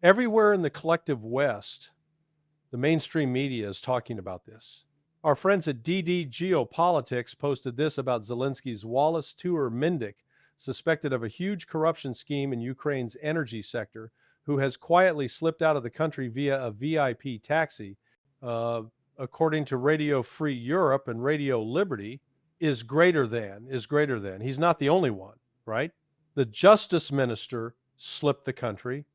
Everywhere in the collective West, the mainstream media is talking about this. Our friends at DD Geopolitics posted this about Zelensky's Wallace Tour Mindik, suspected of a huge corruption scheme in Ukraine's energy sector, who has quietly slipped out of the country via a VIP taxi. Uh, According to Radio Free Europe and Radio Liberty, is greater than. He's not the only one, right? The justice minister slipped the country.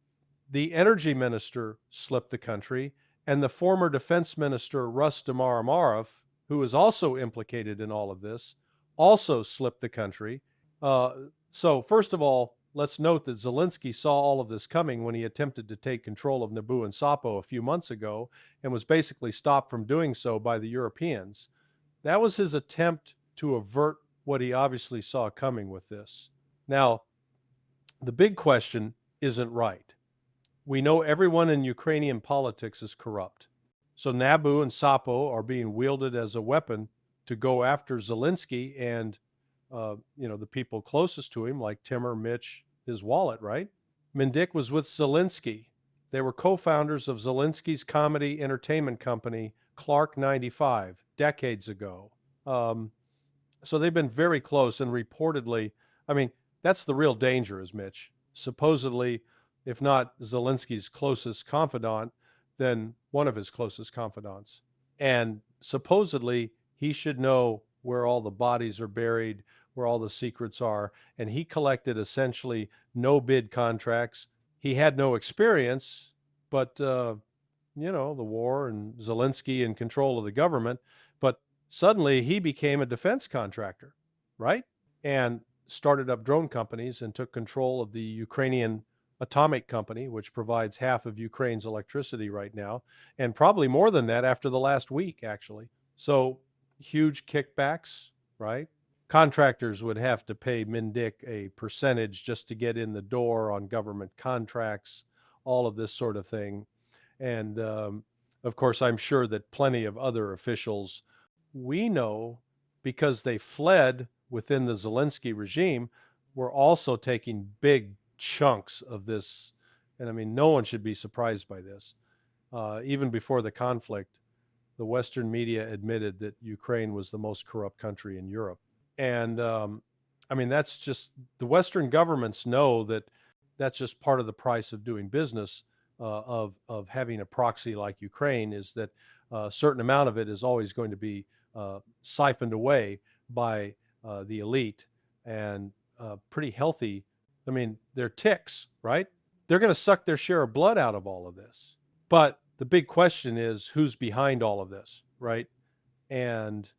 The energy minister slipped the country. And the former defense minister, Rustem Umerov, who is also implicated in all of this, also slipped the country. So first of all, let's note that Zelensky saw all of this coming when he attempted to take control of Nabu and Sapo a few months ago and was basically stopped from doing so by the Europeans. That was his attempt to avert what he obviously saw coming with this. Now, the big question isn't right. We know everyone in Ukrainian politics is corrupt. So Nabu and Sapo are being wielded as a weapon to go after Zelensky and the people closest to him, like Timur, Mitch, his wallet, right? Mindik was with Zelensky. They were co-founders of Zelensky's comedy entertainment company, Clark 95, decades ago. So they've been very close, and reportedly, that's the real danger, is Mitch. Supposedly, if not Zelensky's closest confidant, then one of his closest confidants. And supposedly, he should know where all the bodies are buried, where all the secrets are. And he collected essentially no bid contracts. He had no experience, but, the war and Zelensky in control of the government. But suddenly he became a defense contractor, right? And started up drone companies and took control of the Ukrainian atomic company, which provides half of Ukraine's electricity right now, and probably more than that after the last week, actually. So huge kickbacks, right? Contractors would have to pay Mindik a percentage just to get in the door on government contracts, all of this sort of thing. And of course, I'm sure that plenty of other officials we know, because they fled within the Zelensky regime, were also taking big chunks of this. And no one should be surprised by this. Even before the conflict, the Western media admitted that Ukraine was the most corrupt country in Europe. And that's just, the Western governments know that that's just part of the price of doing business, of having a proxy like Ukraine, is that a certain amount of it is always going to be siphoned away by the elite, and pretty healthy. They're ticks, right? They're going to suck their share of blood out of all of this. But the big question is, who's behind all of this, right? And,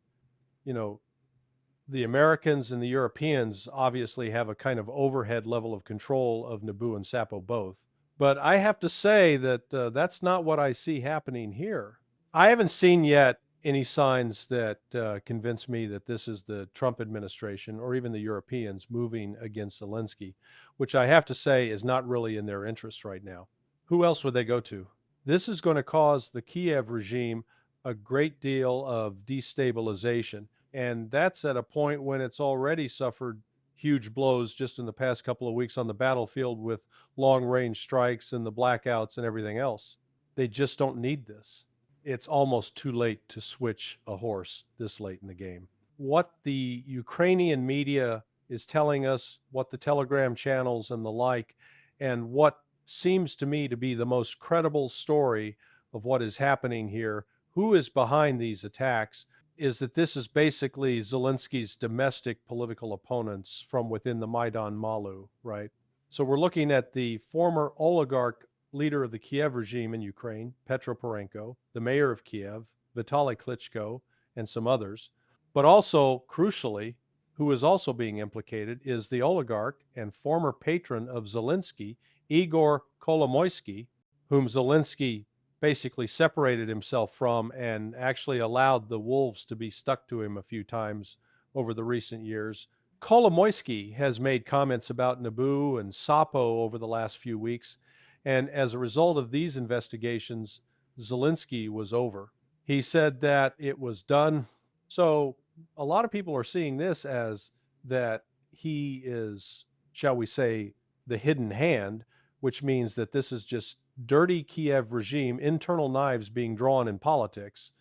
the Americans and the Europeans obviously have a kind of overhead level of control of Nabu and Sapo both. But I have to say that that's not what I see happening here. I haven't seen yet any signs that convince me that this is the Trump administration or even the Europeans moving against Zelensky, which I have to say is not really in their interest right now. Who else would they go to? This is going to cause the Kiev regime a great deal of destabilization. And that's at a point when it's already suffered huge blows just in the past couple of weeks on the battlefield with long-range strikes and the blackouts and everything else. They just don't need this. It's almost too late to switch a horse this late in the game. What the Ukrainian media is telling us, what the Telegram channels and the like, and what seems to me to be the most credible story of what is happening here, who is behind these attacks, is that this is basically Zelensky's domestic political opponents from within the Maidan Malu, right? So we're looking at the former oligarch leader of the Kiev regime in Ukraine, Petro Poroshenko, the mayor of Kiev, Vitaly Klitschko, and some others. But also, crucially, who is also being implicated is the oligarch and former patron of Zelensky, Igor Kolomoisky, whom Zelensky basically separated himself from and actually allowed the wolves to be stuck to him a few times over the recent years. Kolomoisky has made comments about Nabu and Sapo over the last few weeks, and as a result of these investigations, Zelensky was over. He said that it was done. So a lot of people are seeing this as that he is, shall we say, the hidden hand, which means that this is just dirty Kiev regime, internal knives being drawn in politics.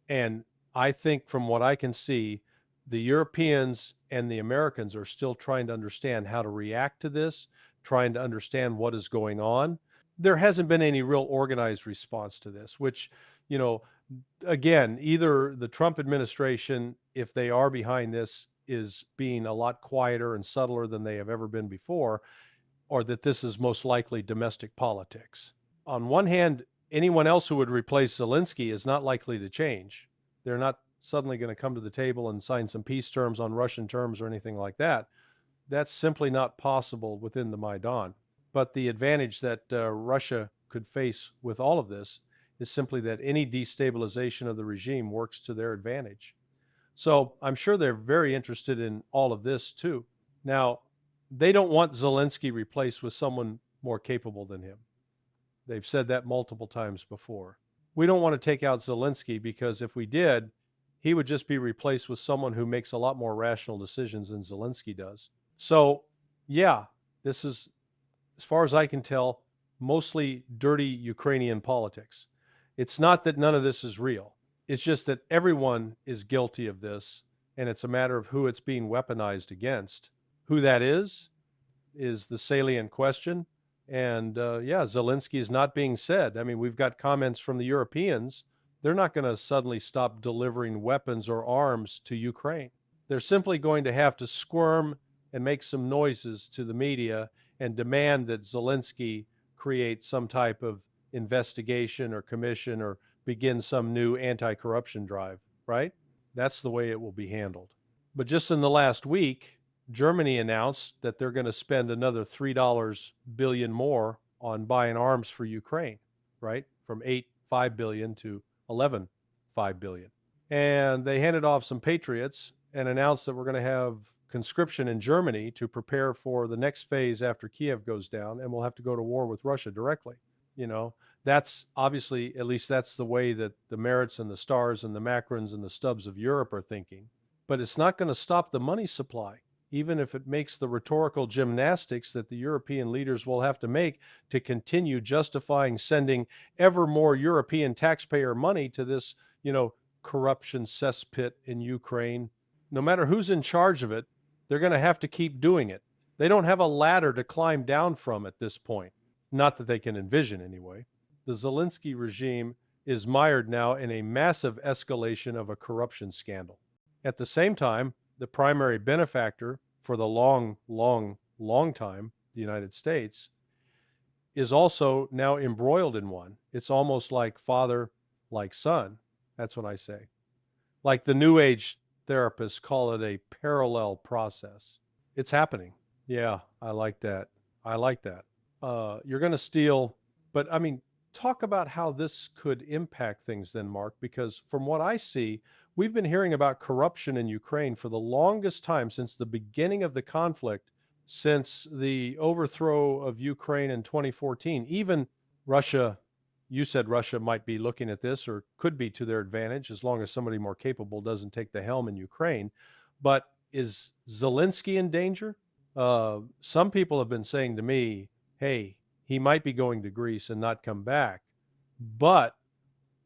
And I think from what I can see, the Europeans and the Americans are still trying to understand how to react to this, trying to understand what is going on. There hasn't been any real organized response to this, which, you know, again, either the Trump administration, if they are behind this, is being a lot quieter and subtler than they have ever been before, or that this is most likely domestic politics. On one hand, anyone else who would replace Zelensky is not likely to change. They're not suddenly going to come to the table and sign some peace terms on Russian terms or anything like that. That's simply not possible within the Maidan. But the advantage that Russia could face with all of this is simply that any destabilization of the regime works to their advantage. So I'm sure they're very interested in all of this too. Now, they don't want Zelensky replaced with someone more capable than him. They've said that multiple times before. We don't want to take out Zelensky because if we did, he would just be replaced with someone who makes a lot more rational decisions than Zelensky does. So, yeah, this is, as far as I can tell, mostly dirty Ukrainian politics. It's not that none of this is real. It's just that everyone is guilty of this, and it's a matter of who it's being weaponized against. Who that is the salient question. And yeah, Zelensky is not being said. I mean, we've got comments from the Europeans. They're not going to suddenly stop delivering weapons or arms to Ukraine. They're simply going to have to squirm and make some noises to the media and demand that Zelensky create some type of investigation or commission or begin some new anti-corruption drive, right? That's the way it will be handled. But just in the last week, Germany announced that they're going to spend another $3 billion more on buying arms for Ukraine, right? From 8.5 billion to 11.5 billion. And they handed off some Patriots and announced that we're going to have conscription in Germany to prepare for the next phase after Kiev goes down, and we'll have to go to war with Russia directly. You know, that's obviously, at least that's the way that the Merits and the Stars and the Macrons and the Stubbs of Europe are thinking. But it's not going to stop the money supply, even if it makes the rhetorical gymnastics that the European leaders will have to make to continue justifying sending ever more European taxpayer money to this, corruption cesspit in Ukraine. No matter who's in charge of it, they're going to have to keep doing it. They don't have a ladder to climb down from at this point. Not that they can envision anyway. The Zelensky regime is mired now in a massive escalation of a corruption scandal. At the same time, the primary benefactor for the long time, the United States, is also now embroiled in one. It's almost like father, like son. That's what I say. Like the New Age therapists call it a parallel process. It's happening. Yeah, I like that. I like that. You're going to steal, but I mean, talk about how this could impact things then, Mark, because from what I see, we've been hearing about corruption in Ukraine for the longest time, since the beginning of the conflict, since the overthrow of Ukraine in 2014. Even Russia, you said Russia might be looking at this, or could be, to their advantage, as long as somebody more capable doesn't take the helm in Ukraine. But is Zelensky in danger? Some people have been saying to me, hey, he might be going to Greece and not come back. But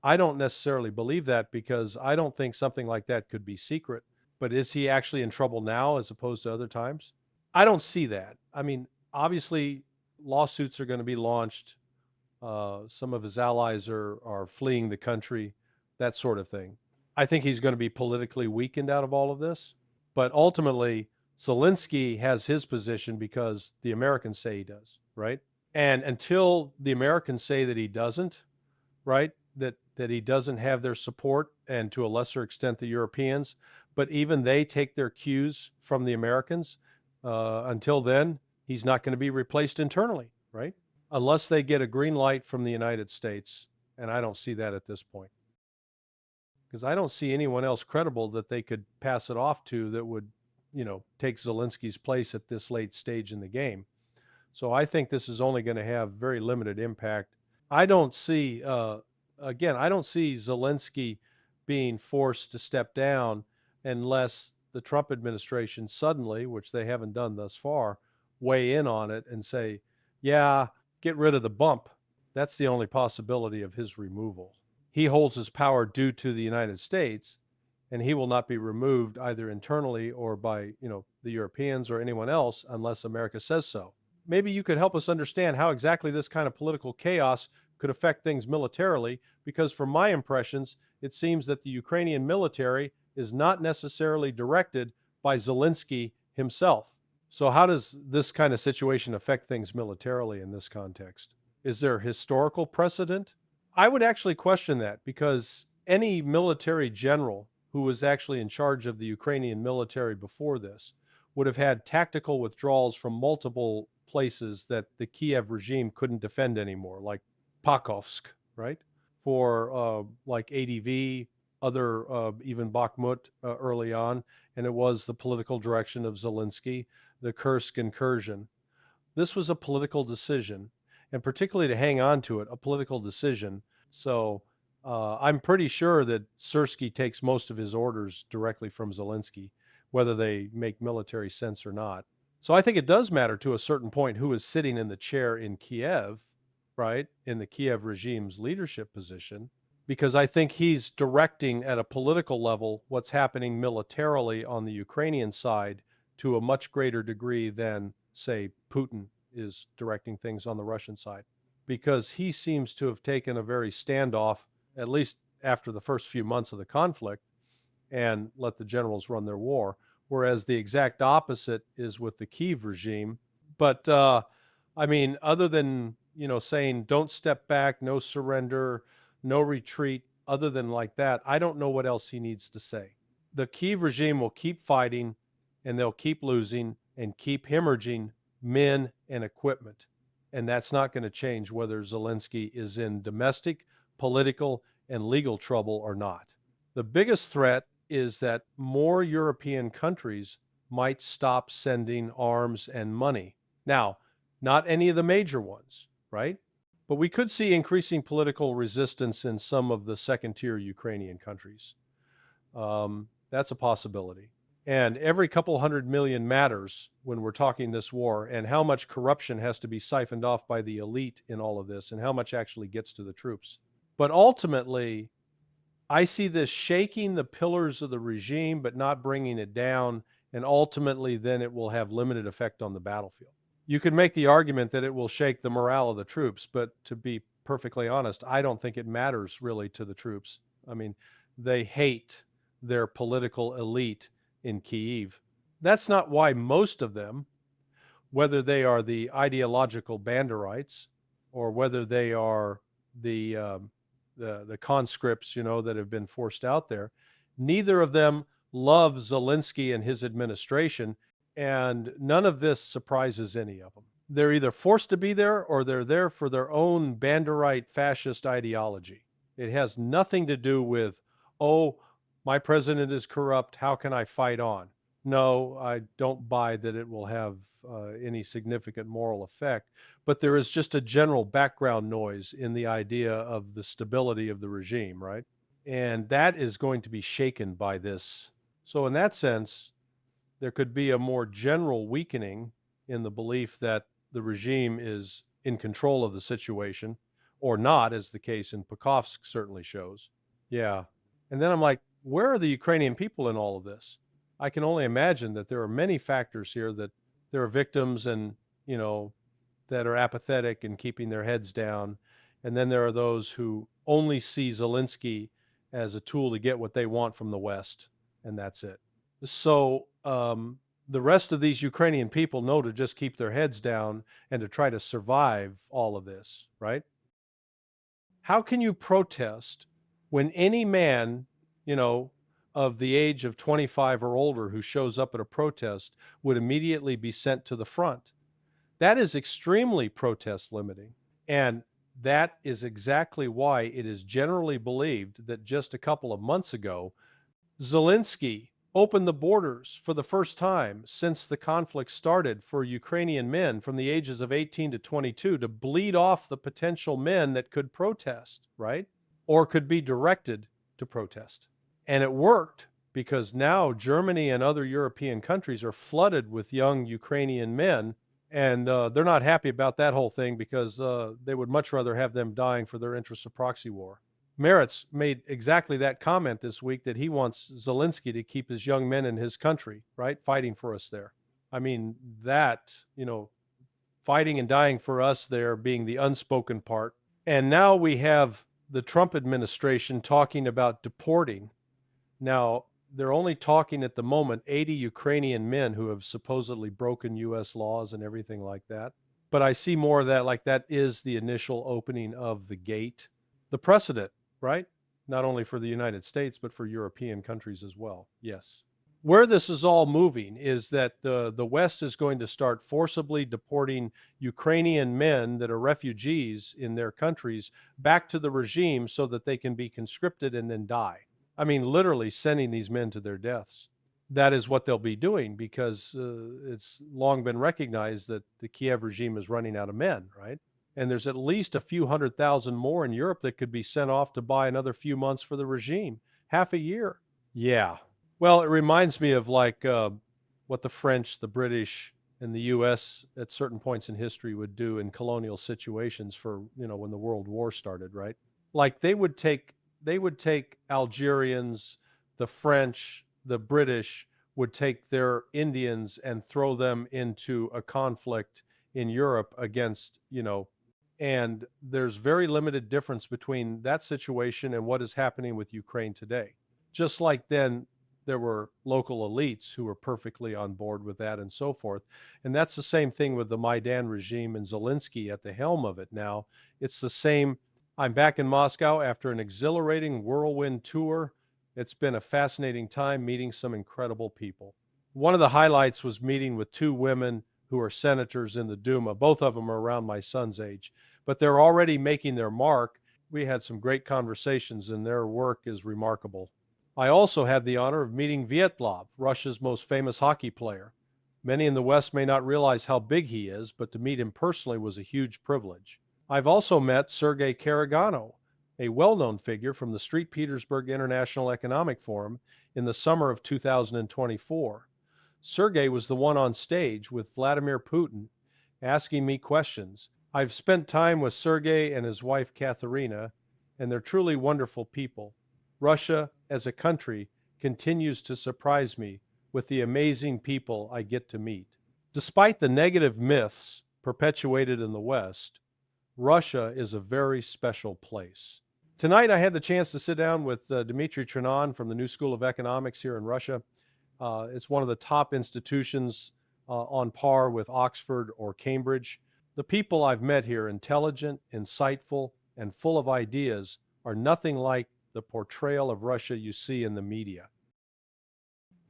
I don't necessarily believe that, because I don't think something like that could be secret. But is he actually in trouble now as opposed to other times? I don't see that. I mean, obviously, lawsuits are going to be launched. Some of his allies are fleeing the country, that sort of thing. I think he's going to be politically weakened out of all of this. But ultimately, Zelensky has his position because the Americans say he does, right? And until the Americans say that he doesn't, right, that he doesn't have their support, and to a lesser extent the Europeans, but even they take their cues from the Americans, until then, he's not going to be replaced internally, right? Unless they get a green light from the United States, and I don't see that at this point. Because I don't see anyone else credible that they could pass it off to that would, take Zelensky's place at this late stage in the game. So I think this is only going to have very limited impact. I don't see, I don't see Zelensky being forced to step down unless the Trump administration suddenly, which they haven't done thus far, weigh in on it and say, yeah, get rid of the bump. That's the only possibility of his removal. He holds his power due to the United States, and he will not be removed either internally or by, the Europeans or anyone else unless America says so. Maybe you could help us understand how exactly this kind of political chaos could affect things militarily, because from my impressions, it seems that the Ukrainian military is not necessarily directed by Zelensky himself. So how does this kind of situation affect things militarily in this context? Is there historical precedent? I would actually question that, because any military general who was actually in charge of the Ukrainian military before this would have had tactical withdrawals from multiple places that the Kiev regime couldn't defend anymore, like Pakhovsk, right? For like ADV, other even Bakhmut early on, and it was the political direction of Zelensky, the Kursk incursion. This was a political decision, and particularly to hang on to it, a political decision. So I'm pretty sure that Syrskyi takes most of his orders directly from Zelensky, whether they make military sense or not. So I think it does matter to a certain point who is sitting in the chair in Kiev, right, in the Kiev regime's leadership position, because I think he's directing at a political level what's happening militarily on the Ukrainian side to a much greater degree than, say, Putin is directing things on the Russian side, because he seems to have taken a very standoff, at least after the first few months of the conflict, and let the generals run their war, whereas the exact opposite is with the Kyiv regime. But I mean, other than, saying don't step back, no surrender, no retreat, other than like that, I don't know what else he needs to say. The Kyiv regime will keep fighting, and they'll keep losing and keep hemorrhaging men and equipment. And that's not going to change whether Zelensky is in domestic, political, and legal trouble or not. The biggest threat is that more European countries might stop sending arms and money. Now, not any of the major ones, right? But we could see increasing political resistance in some of the second-tier Ukrainian countries. That's a possibility. And every couple 100 million matters when we're talking this war, and how much corruption has to be siphoned off by the elite in all of this, and how much actually gets to the troops. But ultimately, I see this shaking the pillars of the regime, but not bringing it down, and ultimately then it will have limited effect on the battlefield. You could make the argument that it will shake the morale of the troops, but to be perfectly honest, I don't think it matters really to the troops. I mean, they hate their political elite in Kyiv. That's not why most of them, whether they are the ideological Banderites or whether they are the conscripts, that have been forced out there, neither of them love Zelensky and his administration, and none of this surprises any of them. They're either forced to be there or they're there for their own Banderite fascist ideology. It has nothing to do with, oh, my president is corrupt, how can I fight on? No, I don't buy that it will have any significant moral effect, but there is just a general background noise in the idea of the stability of the regime, right? And that is going to be shaken by this. So in that sense, there could be a more general weakening in the belief that the regime is in control of the situation, or not, as the case in Pakhovsk certainly shows. Yeah. And then I'm like, where are the Ukrainian people in all of this? I can only imagine that there are many factors here, that there are victims and, that are apathetic and keeping their heads down. And then there are those who only see Zelensky as a tool to get what they want from the West, and that's it. So the rest of these Ukrainian people know to just keep their heads down and to try to survive all of this, right? How can you protest when any man, of the age of 25 or older who shows up at a protest would immediately be sent to the front? That is extremely protest limiting. And that is exactly why it is generally believed that just a couple of months ago, Zelensky opened the borders for the first time since the conflict started for Ukrainian men from the ages of 18 to 22 to bleed off the potential men that could protest, right? Or could be directed to protest. And it worked, because now Germany and other European countries are flooded with young Ukrainian men And they're not happy about that whole thing because they would much rather have them dying for their interests of proxy war. Meretz made exactly that comment this week, that he wants Zelensky to keep his young men in his country, right, fighting for us there. I mean, that, fighting and dying for us there being the unspoken part. And now we have the Trump administration talking about deporting. Now, they're only talking at the moment 80 Ukrainian men who have supposedly broken U.S. laws and everything like that. But I see more of that, like that is the initial opening of the gate, the precedent, right? Not only for the United States, but for European countries as well. Yes. Where this is all moving is that the West is going to start forcibly deporting Ukrainian men that are refugees in their countries back to the regime so that they can be conscripted and then die. I mean, literally sending these men to their deaths. That is what they'll be doing because it's long been recognized that the Kiev regime is running out of men, right? And there's at least a few 100,000 more in Europe that could be sent off to buy another few months for the regime, half a year. Yeah. Well, it reminds me of like what the French, the British, and the U.S. at certain points in history would do in colonial situations for, when the World War started, right? Like they would take Algerians, the French, the British would take their Indians and throw them into a conflict in Europe against, and there's very limited difference between that situation and what is happening with Ukraine today. Just like then, there were local elites who were perfectly on board with that and so forth. And that's the same thing with the Maidan regime and Zelensky at the helm of it now. It's the same. I'm back in Moscow after an exhilarating whirlwind tour. It's been a fascinating time meeting some incredible people. One of the highlights was meeting with two women who are senators in the Duma. Both of them are around my son's age, but they're already making their mark. We had some great conversations and their work is remarkable. I also had the honor of meeting Vyacheslav, Russia's most famous hockey player. Many in the West may not realize how big he is, but to meet him personally was a huge privilege. I've also met Sergei Karagano, a well-known figure from the St. Petersburg International Economic Forum in the summer of 2024. Sergei was the one on stage with Vladimir Putin asking me questions. I've spent time with Sergei and his wife Katharina, and they're truly wonderful people. Russia, as a country, continues to surprise me with the amazing people I get to meet. Despite the negative myths perpetuated in the West, Russia is a very special place. Tonight, I had the chance to sit down with Dmitry Trinon from the New School of Economics here in Russia. It's one of the top institutions on par with Oxford or Cambridge. The people I've met here, intelligent, insightful, and full of ideas, are nothing like the portrayal of Russia you see in the media.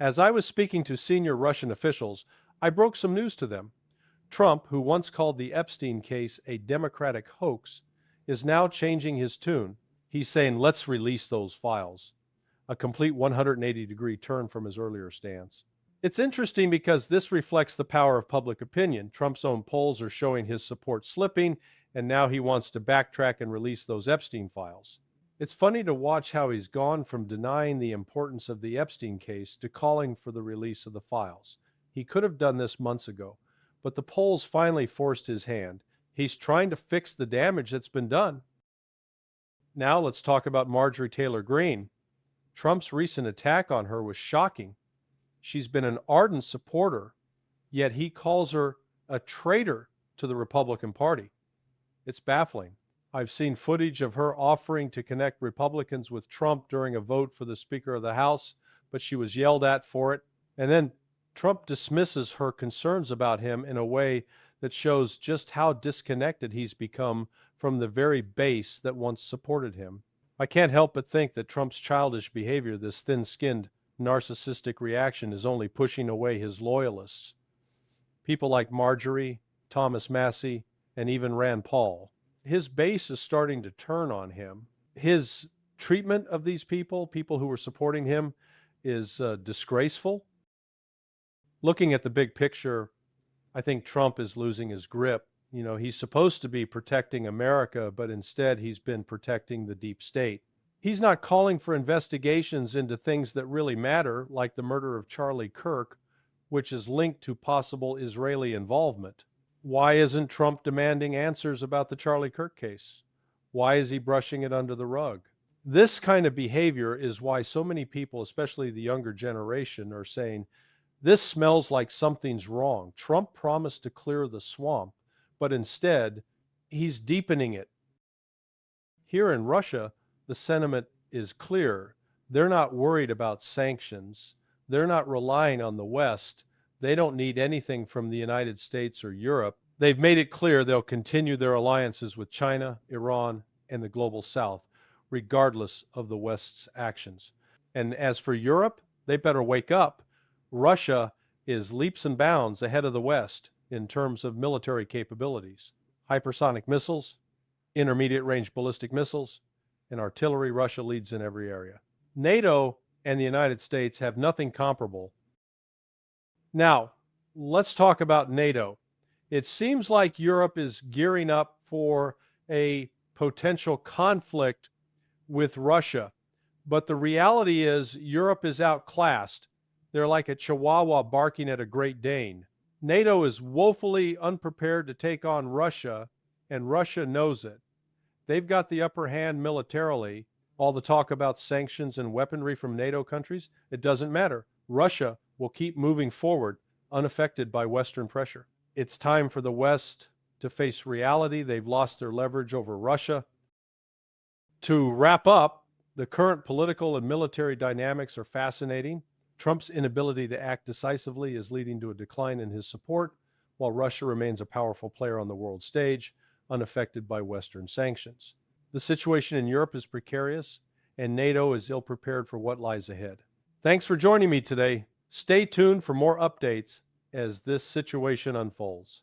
As I was speaking to senior Russian officials, I broke some news to them. Trump, who once called the Epstein case a Democratic hoax, is now changing his tune. He's saying, let's release those files. A complete 180-degree turn from his earlier stance. It's interesting because this reflects the power of public opinion. Trump's own polls are showing his support slipping, and now he wants to backtrack and release those Epstein files. It's funny to watch how he's gone from denying the importance of the Epstein case to calling for the release of the files. He could have done this months ago, but the polls finally forced his hand. He's trying to fix the damage that's been done. Now let's talk about Marjorie Taylor Greene. Trump's recent attack on her was shocking. She's been an ardent supporter, yet he calls her a traitor to the Republican Party. It's baffling. I've seen footage of her offering to connect Republicans with Trump during a vote for the Speaker of the House, but she was yelled at for it. And then Trump dismisses her concerns about him in a way that shows just how disconnected he's become from the very base that once supported him. I can't help but think that Trump's childish behavior, this thin-skinned, narcissistic reaction, is only pushing away his loyalists. People like Marjorie, Thomas Massie, and even Rand Paul. His base is starting to turn on him. His treatment of these people who were supporting him, is disgraceful. Looking at the big picture, I think Trump is losing his grip. He's supposed to be protecting America, but instead he's been protecting the deep state. He's not calling for investigations into things that really matter, like the murder of Charlie Kirk, which is linked to possible Israeli involvement. Why isn't Trump demanding answers about the Charlie Kirk case? Why is he brushing it under the rug? This kind of behavior is why so many people, especially the younger generation, are saying, this smells like something's wrong. Trump promised to clear the swamp, but instead, he's deepening it. Here in Russia, the sentiment is clear. They're not worried about sanctions. They're not relying on the West. They don't need anything from the United States or Europe. They've made it clear they'll continue their alliances with China, Iran, and the global South, regardless of the West's actions. And as for Europe, they better wake up. Russia is leaps and bounds ahead of the West in terms of military capabilities. Hypersonic missiles, intermediate range ballistic missiles, and artillery. Russia leads in every area. NATO and the United States have nothing comparable. Now, let's talk about NATO. It seems like Europe is gearing up for a potential conflict with Russia, but the reality is Europe is outclassed. They're like a chihuahua barking at a Great Dane. NATO is woefully unprepared to take on Russia, and Russia knows it. They've got the upper hand militarily. All the talk about sanctions and weaponry from NATO countries, it doesn't matter. Russia will keep moving forward unaffected by Western pressure. It's time for the West to face reality. They've lost their leverage over Russia. To wrap up, the current political and military dynamics are fascinating. Trump's inability to act decisively is leading to a decline in his support, while Russia remains a powerful player on the world stage, unaffected by Western sanctions. The situation in Europe is precarious, and NATO is ill-prepared for what lies ahead. Thanks for joining me today. Stay tuned for more updates as this situation unfolds.